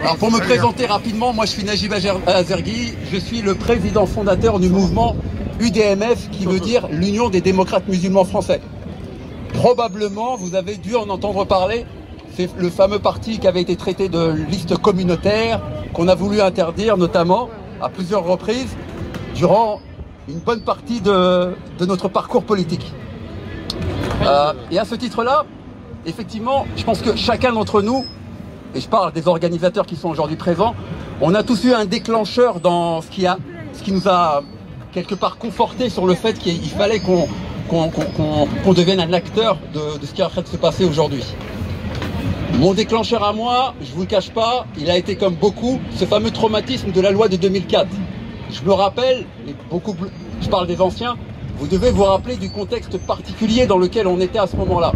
Alors pour me présenter rapidement, moi je suis Najib Azergui, je suis le président fondateur du mouvement UDMF, qui veut dire l'Union des démocrates musulmans français. Probablement, vous avez dû en entendre parler, c'est le fameux parti qui avait été traité de liste communautaire, qu'on a voulu interdire notamment à plusieurs reprises durant une bonne partie de notre parcours politique. Et à ce titre-là, effectivement, je pense que chacun d'entre nous, et je parle des organisateurs qui sont aujourd'hui présents, on a tous eu un déclencheur dans ce qui nous a quelque part conforté sur le fait qu'il fallait qu'on devienne un acteur de ce qui est en train de se passer aujourd'hui. Mon déclencheur à moi, je ne vous le cache pas, il a été comme beaucoup ce fameux traumatisme de la loi de 2004. Je me rappelle, et beaucoup, je parle des anciens, vous devez vous rappeler du contexte particulier dans lequel on était à ce moment-là.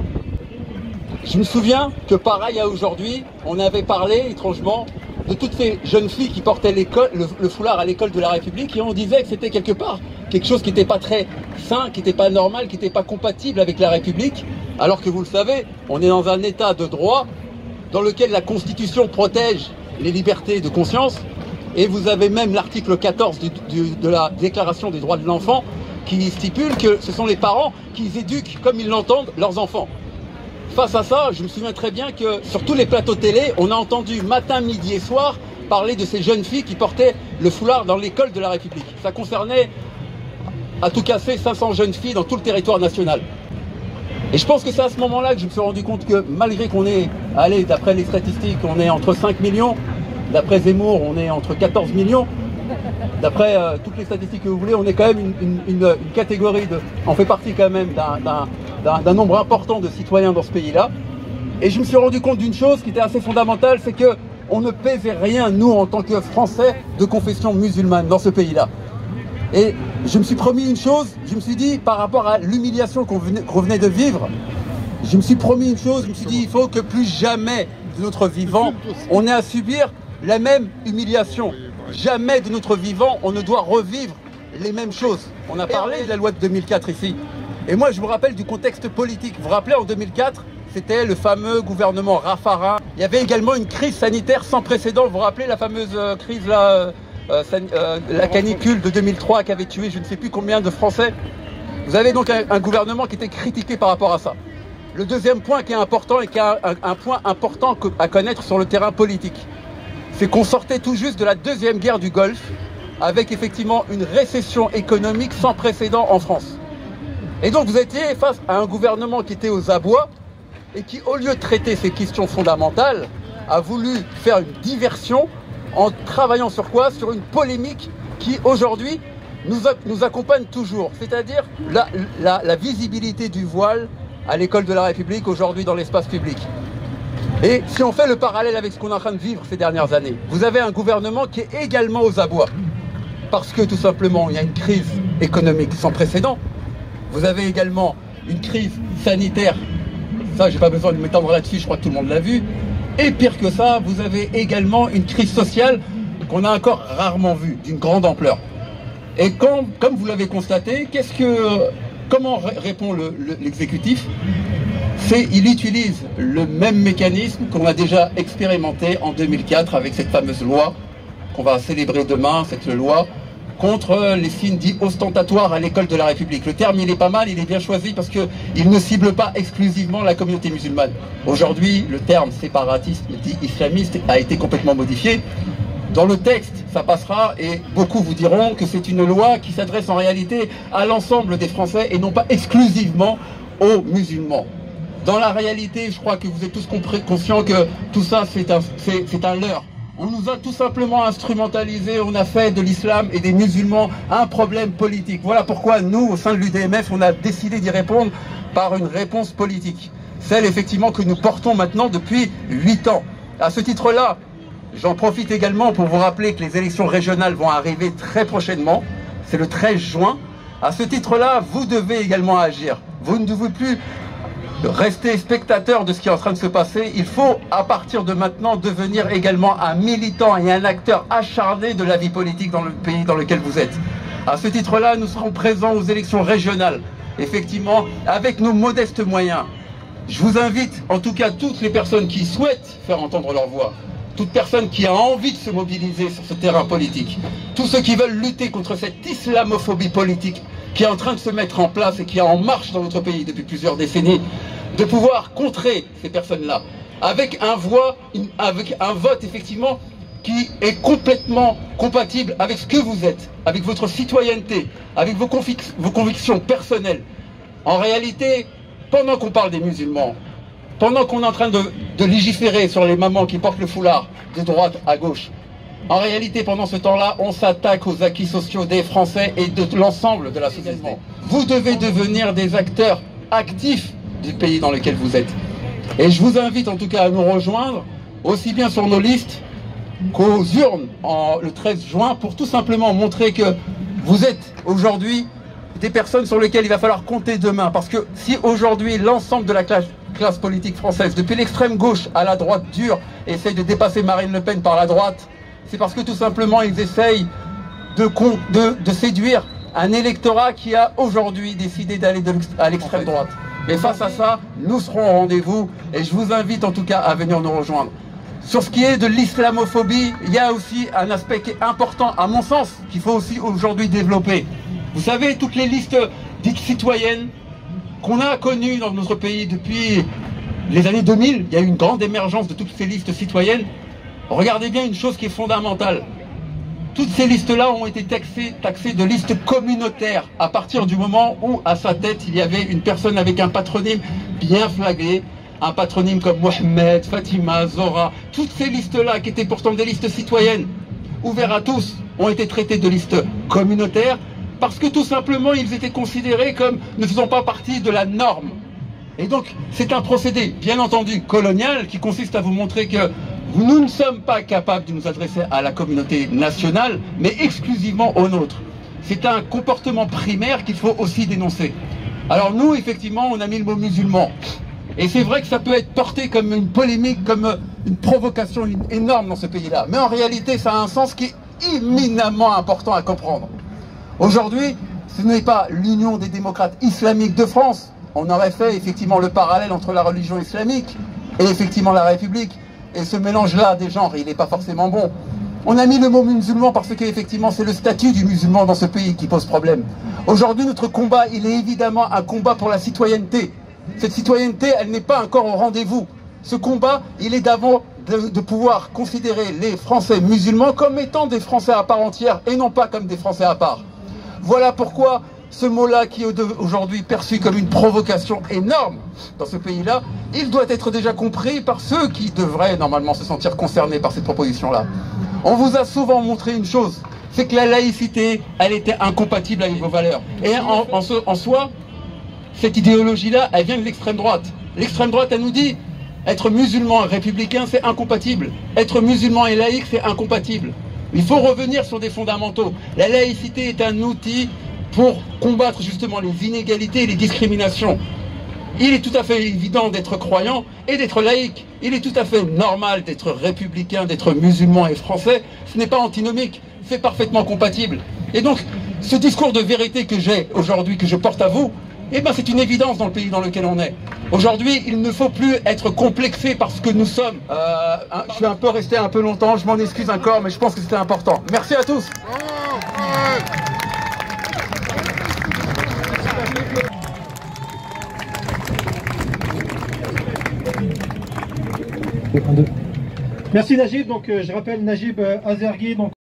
Je me souviens que pareil à aujourd'hui, on avait parlé étrangement de toutes ces jeunes filles qui portaient le foulard à l'école de la République, et on disait que c'était quelque part quelque chose qui n'était pas très sain, qui n'était pas normal, qui n'était pas compatible avec la République, alors que vous le savez, on est dans un état de droit dans lequel la Constitution protège les libertés de conscience, et vous avez même l'article 14 de la Déclaration des droits de l'enfant qui stipule que ce sont les parents qui éduquent comme ils l'entendent leurs enfants. Face à ça, je me souviens très bien que sur tous les plateaux télé, on a entendu matin, midi et soir parler de ces jeunes filles qui portaient le foulard dans l'école de la République. Ça concernait, à tout casser, 500 jeunes filles dans tout le territoire national. Et je pense que c'est à ce moment-là que je me suis rendu compte que malgré qu'on est, allez, d'après les statistiques, on est entre 5 millions, d'après Zemmour, on est entre 14 millions, d'après toutes les statistiques que vous voulez, on est quand même une catégorie de... On fait partie quand même d'un nombre important de citoyens dans ce pays-là. Et je me suis rendu compte d'une chose qui était assez fondamentale, c'est qu'on ne pèsait rien, nous, en tant que Français de confession musulmane dans ce pays-là. Et je me suis promis une chose, je me suis dit, par rapport à l'humiliation qu'on venait de vivre, je me suis promis une chose, je me suis dit, il faut que plus jamais de notre vivant, on ait à subir la même humiliation. Jamais de notre vivant, on ne doit revivre les mêmes choses. On a parlé de la loi de 2004 ici. Et moi, je me rappelle du contexte politique. Vous vous rappelez, en 2004, c'était le fameux gouvernement Raffarin. Il y avait également une crise sanitaire sans précédent. Vous vous rappelez la fameuse crise là, la canicule de 2003 qui avait tué je ne sais plus combien de Français. Vous avez donc un gouvernement qui était critiqué par rapport à ça. Le deuxième point qui est important et qui est un point important à connaître sur le terrain politique, c'est qu'on sortait tout juste de la deuxième guerre du Golfe avec effectivement une récession économique sans précédent en France. Et donc vous étiez face à un gouvernement qui était aux abois et qui, au lieu de traiter ces questions fondamentales, a voulu faire une diversion en travaillant sur quoi? Sur une polémique qui aujourd'hui nous accompagne toujours, c'est-à-dire la visibilité du voile à l'école de la République aujourd'hui dans l'espace public. Et si on fait le parallèle avec ce qu'on est en train de vivre ces dernières années, vous avez un gouvernement qui est également aux abois. Parce que tout simplement, il y a une crise économique sans précédent. Vous avez également une crise sanitaire. Ça, j'ai pas besoin de m'étendre là-dessus, je crois que tout le monde l'a vu. Et pire que ça, vous avez également une crise sociale qu'on a encore rarement vue, d'une grande ampleur. Et comme vous l'avez constaté, comment répond l'exécutif? Il utilise le même mécanisme qu'on a déjà expérimenté en 2004 avec cette fameuse loi qu'on va célébrer demain, cette loi contre les signes dits ostentatoires à l'école de la République. Le terme, il est pas mal, il est bien choisi parce qu'il ne cible pas exclusivement la communauté musulmane. Aujourd'hui, le terme séparatisme dit islamiste a été complètement modifié. Dans le texte, ça passera et beaucoup vous diront que c'est une loi qui s'adresse en réalité à l'ensemble des Français et non pas exclusivement aux musulmans. Dans la réalité, je crois que vous êtes tous conscients que tout ça, c'est un leurre. On nous a tout simplement instrumentalisé, on a fait de l'islam et des musulmans un problème politique. Voilà pourquoi nous, au sein de l'UDMF, on a décidé d'y répondre par une réponse politique. Celle effectivement que nous portons maintenant depuis 8 ans. À ce titre-là, j'en profite également pour vous rappeler que les élections régionales vont arriver très prochainement. C'est le 13 juin. À ce titre-là, vous devez également agir. Vous ne devez plus rester spectateur de ce qui est en train de se passer. Il faut, à partir de maintenant, devenir également un militant et un acteur acharné de la vie politique dans le pays dans lequel vous êtes. À ce titre-là, nous serons présents aux élections régionales, effectivement, avec nos modestes moyens. Je vous invite, en tout cas toutes les personnes qui souhaitent faire entendre leur voix, toute personne qui a envie de se mobiliser sur ce terrain politique, tous ceux qui veulent lutter contre cette islamophobie politique qui est en train de se mettre en place et qui est en marche dans notre pays depuis plusieurs décennies, de pouvoir contrer ces personnes-là avec un vote effectivement qui est complètement compatible avec ce que vous êtes, avec votre citoyenneté, avec vos convictions personnelles. En réalité, pendant qu'on parle des musulmans, pendant qu'on est en train de légiférer sur les mamans qui portent le foulard de droite à gauche, en réalité, pendant ce temps-là, on s'attaque aux acquis sociaux des Français et de l'ensemble de la société. Vous devez devenir des acteurs actifs du pays dans lequel vous êtes. Et je vous invite en tout cas à nous rejoindre, aussi bien sur nos listes qu'aux urnes le 13 juin, pour tout simplement montrer que vous êtes aujourd'hui des personnes sur lesquelles il va falloir compter demain. Parce que si aujourd'hui l'ensemble de la classe politique française, depuis l'extrême gauche à la droite dure, essaye de dépasser Marine Le Pen par la droite, c'est parce que tout simplement ils essayent de séduire un électorat qui a aujourd'hui décidé d'aller à l'extrême droite. Et face à ça, nous serons au rendez-vous et je vous invite en tout cas à venir nous rejoindre. Sur ce qui est de l'islamophobie, il y a aussi un aspect qui est important, à mon sens, qu'il faut aussi aujourd'hui développer. Vous savez, toutes les listes dites citoyennes qu'on a connues dans notre pays depuis les années 2000, il y a eu une grande émergence de toutes ces listes citoyennes. Regardez bien une chose qui est fondamentale. Toutes ces listes-là ont été taxées de listes communautaires à partir du moment où, à sa tête, il y avait une personne avec un patronyme bien flagué, un patronyme comme Mohamed, Fatima, Zora. Toutes ces listes-là, qui étaient pourtant des listes citoyennes, ouvertes à tous, ont été traitées de listes communautaires parce que tout simplement, ils étaient considérés comme ne faisant pas partie de la norme. Et donc, c'est un procédé, bien entendu, colonial, qui consiste à vous montrer que nous ne sommes pas capables de nous adresser à la communauté nationale, mais exclusivement aux nôtres. C'est un comportement primaire qu'il faut aussi dénoncer. Alors nous, effectivement, on a mis le mot musulman. Et c'est vrai que ça peut être porté comme une polémique, comme une provocation énorme dans ce pays-là. Mais en réalité, ça a un sens qui est éminemment important à comprendre. Aujourd'hui, ce n'est pas l'Union des démocrates islamiques de France. On aurait fait effectivement le parallèle entre la religion islamique et effectivement la République. Et ce mélange-là des genres, il n'est pas forcément bon. On a mis le mot musulman parce qu'effectivement, c'est le statut du musulman dans ce pays qui pose problème. Aujourd'hui, notre combat, il est évidemment un combat pour la citoyenneté. Cette citoyenneté, elle n'est pas encore au rendez-vous. Ce combat, il est d'avant de pouvoir considérer les Français musulmans comme étant des Français à part entière et non pas comme des Français à part. Voilà pourquoi ce mot-là, qui est aujourd'hui perçu comme une provocation énorme dans ce pays-là, il doit être déjà compris par ceux qui devraient normalement se sentir concernés par cette proposition-là. On vous a souvent montré une chose, c'est que la laïcité, elle était incompatible avec vos valeurs. Et en soi, cette idéologie-là, elle vient de l'extrême droite. L'extrême droite, elle nous dit, être musulman et républicain, c'est incompatible. Être musulman et laïque, c'est incompatible. Il faut revenir sur des fondamentaux. La laïcité est un outil pour combattre justement les inégalités et les discriminations. Il est tout à fait évident d'être croyant et d'être laïque. Il est tout à fait normal d'être républicain, d'être musulman et français. Ce n'est pas antinomique, c'est parfaitement compatible. Et donc, ce discours de vérité que j'ai aujourd'hui, que je porte à vous, eh ben, c'est une évidence dans le pays dans lequel on est. Aujourd'hui, il ne faut plus être complexé par ce que nous sommes. Je suis un peu resté un peu longtemps, je m'en excuse encore, mais je pense que c'était important. Merci à tous. Merci Najib, donc je rappelle Najib Azergui, donc